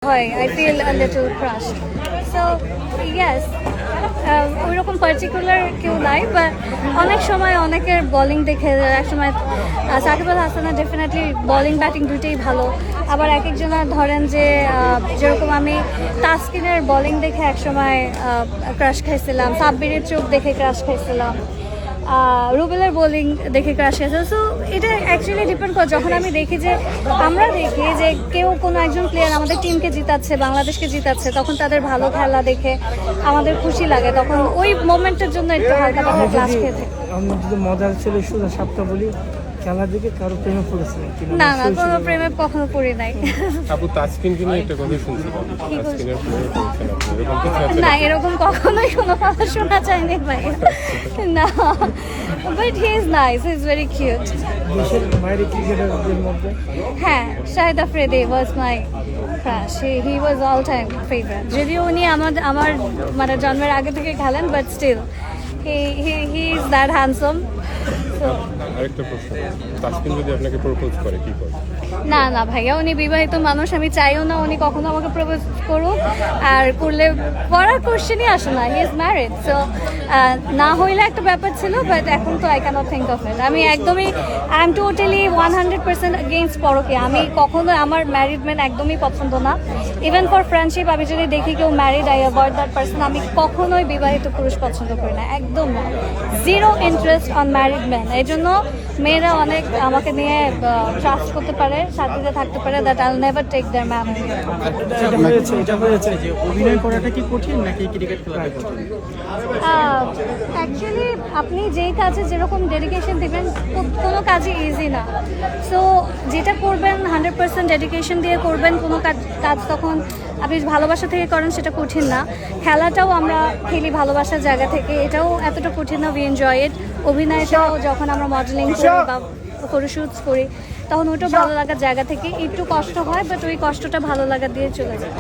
হয় I feel a little crushed. So yes, ওইরকম particular কেউ নাই, বাট অনেক সময় অনেকের বোলিং দেখে এক সময় সাকিব আল হাসানের ডেফিনেটলি বোলিং ব্যাটিং দুইটাই ভালো। আবার এক একজনের ধরেন যে যেরকম আমি তাসকিনের বোলিং দেখে এক সময় ক্রাশ খাইছিলাম, সাব্বিরের চোখ দেখে ক্রাশ খাইছিলাম, রুবেলের বোলিং দেখে ক্রাশ খেয়েছে। সো এটা অ্যাকচুয়ালি ডিপেন্ড করে, যখন আমি দেখি যে আমরা দেখি যে কেউ কোনো একজন প্লেয়ার আমাদের টিমকে জিতাচ্ছে, বাংলাদেশকে জিতাচ্ছে, তখন তাদের ভালো খেলা দেখে আমাদের খুশি লাগে, তখন ওই মোমেন্টের জন্য একটু হালকা পাতলা ক্লাস খেয়ে থাকি। আমরা যদি মজার ছিল সোজা সাপটা বলি, খেলা দেখে কারো প্রেমে পড়েছিলেন? না না, কোনো প্রেমে কখনো পড়ি নাই। আপু তাসকিনকে নিয়ে একটা কথা শুনছিলাম, তাসকিনের প্রেমে পড়েছেন আপনি, এরকম কিছু আছে? না, এরকম কখনোই কোনো কথা শোনা যায়নি ভাই, না। But he is nice, he is very cute. দেশের বাইরে ক্রিকেটারদের মধ্যে হ্যাঁ, Shahid Afridi was my crush, he was all time favourite. যদিও উনি আমার মানে জন্মের আগে থেকে খেলেন, but still he is that handsome. আরেকটা প্রশ্ন, তাসকিন যদি আপনাকে প্রপোজ করে কি করবে? না না ভাইয়া, উনি বিবাহিত মানুষ, আমি চাইও না উনি কখনো আমাকে প্রপোজ করুক, আর করলে পড়ার কোশ্চেনই আসে না। হি ইজ ম্যারিড, সো না হইলে একটা ব্যাপার ছিল, বাট এখন তো I can't think of it. আমি একদমই আই এম টোটালি 100% এগেইনস্ট পরকে। আমি কখনো আমার ম্যারিড ম্যান একদমই পছন্দ না। ইভেন ফর ফ্রেন্ডশিপ আমি যদি দেখি কেউ married, I avoid that person. আমি কখনোই বিবাহিত পুরুষ পছন্দ করি না, একদম না, zero interest on married man. এই জন্য মেয়েরা অনেক আমাকে নিয়ে ট্রাস্ট করতে পারে, সাথে থাকতে পারে, that I will never take their man. এটা হয়েছে যে অভিনয় করাটা কি কঠিন নাকি ক্রিকেট খেলাটা কঠিন? অ্যাকচুয়ালি আপনি যেই কাজে যেরকম ডেডিকেশন দেবেন, কোনো কাজই ইজি না। সো যেটা করবেন 100% ডেডিকেশন দিয়ে করবেন, কোনো কাজ তখন আপনি ভালোবাসা থেকে করেন, সেটা কঠিন না। খেলাটাও আমরা খেলি ভালোবাসার জায়গা থেকে, এটাও এতটা কঠিন না, উই এনজয় ইট। অভিনয়টাও যখন আমরা মডেলিং করি বা ফটোশুটস করি, তখন ওটাও ভালো লাগার জায়গা থেকে একটু কষ্ট হয়, বাট ওই কষ্টটা ভালো লাগা দিয়ে চলে যায়।